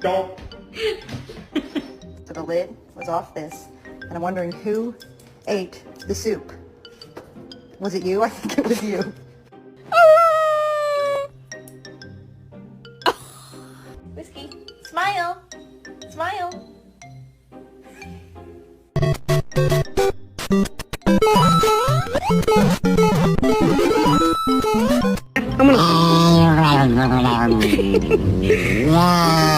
Don't. So the lid was off this, and I'm wondering who ate the soup. Was it you? I think it was you. Whiskey, smile, smile. I'm gonna...